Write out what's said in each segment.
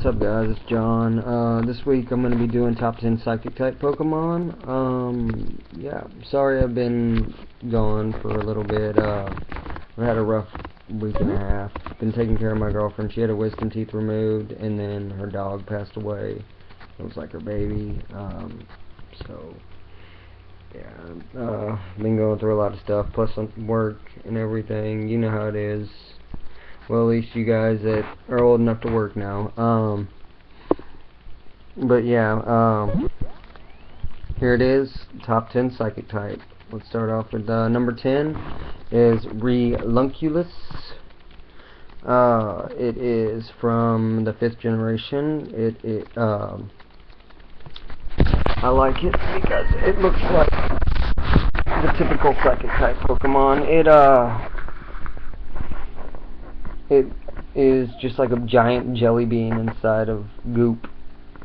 what's up guys, it's John. This week I'm going to be doing top 10 Psychic type Pokemon. Yeah, sorry I've been gone for a little bit. I've had a rough week and a half. Been taking care of my girlfriend. She had her wisdom teeth removed, and then her dog passed away. It was like her baby. So, yeah, been going through a lot of stuff, plus some work and everything. You know how it is. Well, at least you guys that are old enough to work now. But yeah, here it is, top 10 Psychic type. Let's start off with number 10 is Relunculus. It is from the 5th generation. I like it because it looks like the typical Psychic type Pokemon. It is just like a giant jelly bean inside of goop.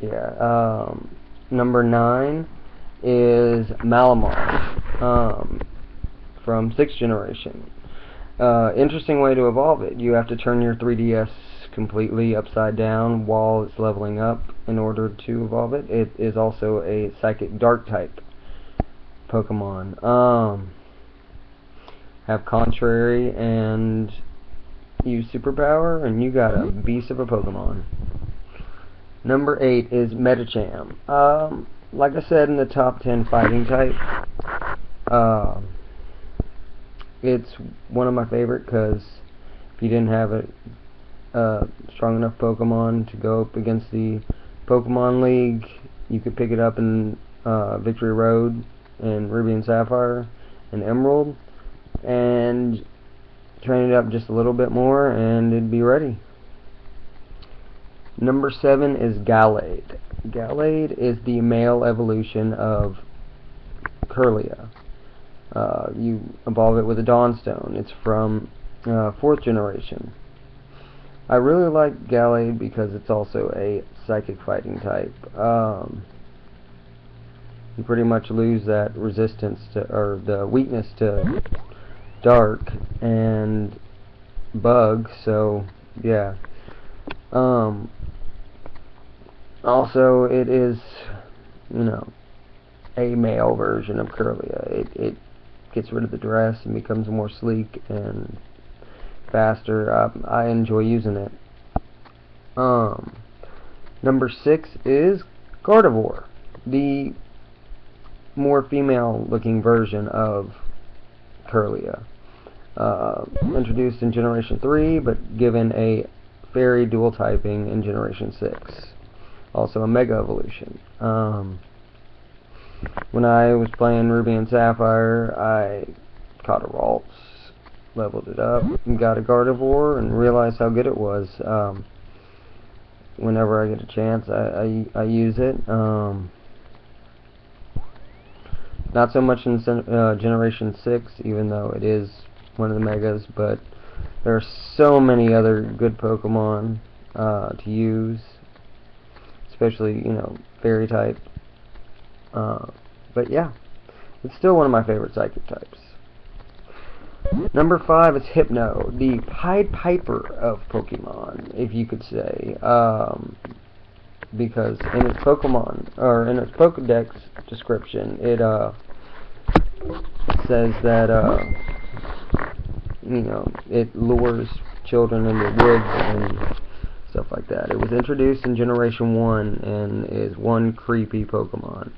Yeah. Number 9 is Malamar, from 6th generation. Interesting way to evolve it. You have to turn your 3DS completely upside down while it's leveling up in order to evolve it. It is also a Psychic Dark type Pokemon. Have Contrary and use Superpower, and you got a beast of a Pokemon. Number 8 is Medicham. Like I said in the top 10 fighting type, it's one of my favorite because if you didn't have a strong enough Pokemon to go up against the Pokemon League, you could pick it up in Victory Road and Ruby and Sapphire and Emerald, and train it up just a little bit more and it'd be ready. Number 7 is Gallade. Gallade is the male evolution of Kirlia. You evolve it with a Dawnstone. It's from 4th generation. I really like Gallade because it's also a Psychic fighting type. You pretty much lose that resistance to, or the weakness to Dark and Bug, so yeah. Also, it is, you know, a male version of Kirlia. It gets rid of the dress and becomes more sleek and faster. I enjoy using it. Number 6 is Gardevoir, the more female-looking version of Kirlia. Introduced in Generation 3, but given a Fairy dual typing in Generation 6. Also a Mega Evolution. When I was playing Ruby and Sapphire, I caught a Ralts, leveled it up, and got a Gardevoir, and realized how good it was. Whenever I get a chance, I use it. Not so much in Generation 6, even though it is one of the Megas, but there are so many other good Pokemon to use, especially, you know, Fairy type. But yeah, it's still one of my favorite Psychic types. Number 5 is Hypno, the Pied Piper of Pokemon, if you could say, because in its Pokemon, or in its Pokedex description, it says that you know, it lures children in the woods and stuff like that. It was introduced in Generation 1 and is one creepy Pokemon.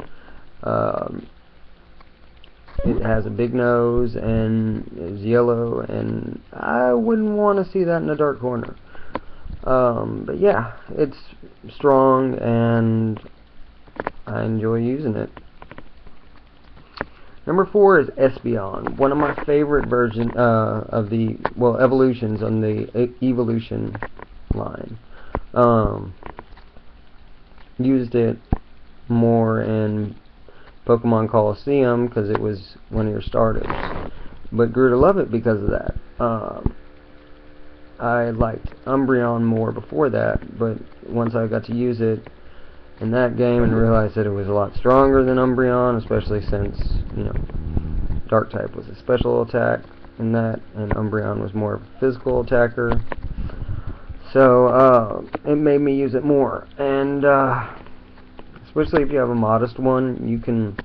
It has a big nose and is yellow, and I wouldn't want to see that in a dark corner. But yeah, it's strong and I enjoy using it. Number 4 is Espeon, one of my favorite versions of the, well, evolutions on the evolution line. Used it more in Pokemon Colosseum because it was one of your starters, but grew to love it because of that. I liked Umbreon more before that, but once I got to use it in that game and realized that it was a lot stronger than Umbreon, especially since, you know, Dark type was a special attack in that, and Umbreon was more of a physical attacker. So it made me use it more, and especially if you have a modest one, you can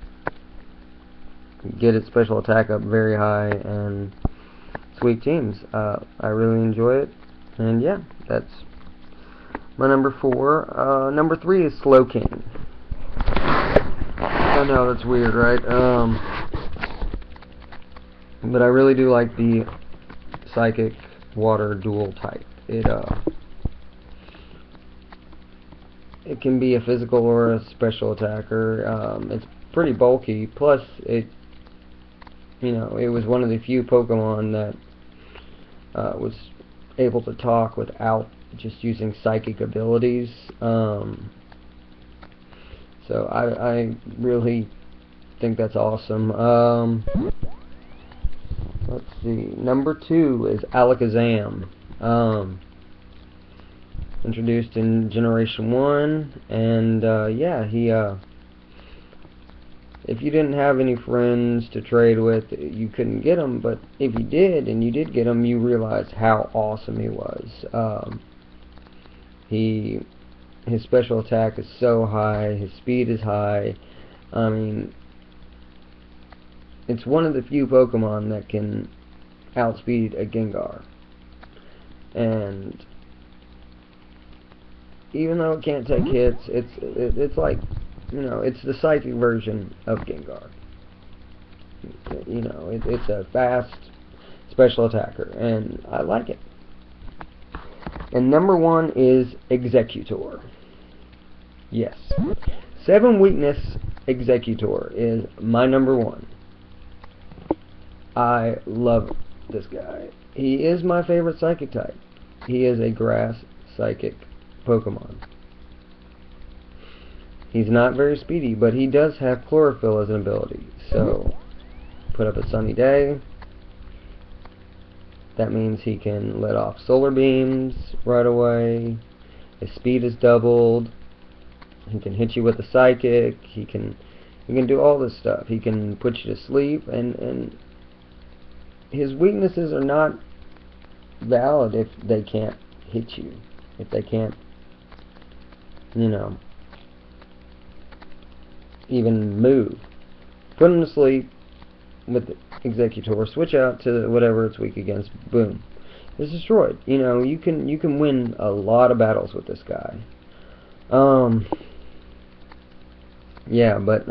get its special attack up very high and sweep teams. I really enjoy it, and yeah, that's my number 4. Number 3 is Slowking. I know that's weird, right? But I really do like the Psychic Water dual type. It can be a physical or a special attacker. It's pretty bulky. Plus, it was one of the few Pokemon that was able to talk without just using psychic abilities. So I really think that's awesome. Let's see. Number 2 is Alakazam. Introduced in Generation 1, and yeah, he if you didn't have any friends to trade with, you couldn't get him, but if you did, and you did get him, you realized how awesome he was. His special attack is so high, his speed is high. I mean, it's one of the few Pokemon that can outspeed a Gengar. And even though it can't take hits, it's like, it's the psychic version of Gengar. It's a fast special attacker, and I like it. And number 1 is Executor. Yes. 7 weakness Executor is my number 1. I love this guy. He is my favorite psychic type. He is a grass psychic Pokemon. He's not very speedy, but he does have Chlorophyll as an ability. So, put up a sunny day. That means he can let off solar beams right away. His speed is doubled. He can hit you with a psychic. He can do all this stuff. He can put you to sleep, and his weaknesses are not valid if they can't hit you. If they can't, even move. Put him to sleep with the Executor. Switch out to whatever it's weak against. Boom. It's destroyed. You can win a lot of battles with this guy. Yeah, but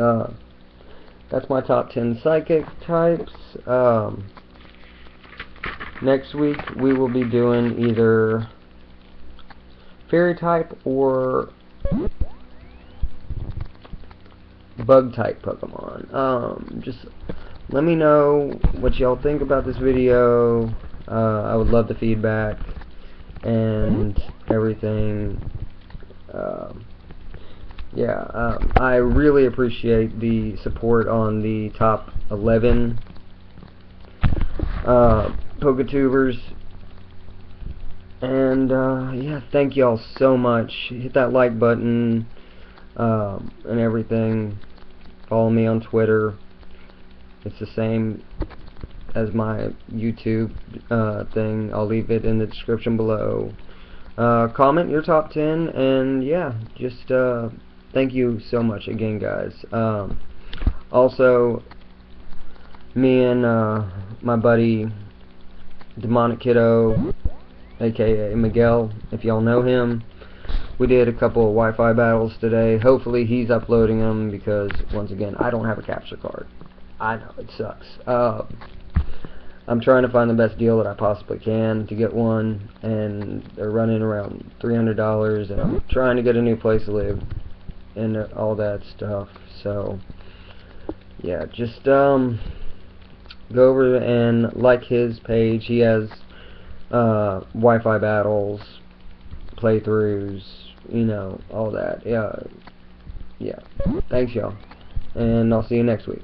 that's my top 10 psychic types. Next week we will be doing either fairy type or bug type Pokemon. Just let me know what y'all think about this video. I would love the feedback and everything. Yeah, I really appreciate the support on the top 11 Poketubers. And yeah, thank y'all so much. Hit that like button and everything. Follow me on Twitter. It's the same as my YouTube thing. I'll leave it in the description below. Comment your top 10, and yeah, just thank you so much again, guys. Also, me and my buddy Demonic Kiddo, aka Miguel, if y'all know him, we did a couple of Wi-Fi battles today. Hopefully he's uploading them, because once again, I don't have a capture card. I know, it sucks. I'm trying to find the best deal that I possibly can to get one, and they're running around $300, and I'm trying to get a new place to live and all that stuff. So yeah, just go over and like his page. He has Wi-Fi battles, playthroughs, all that. Yeah. Thanks, y'all, and I'll see you next week.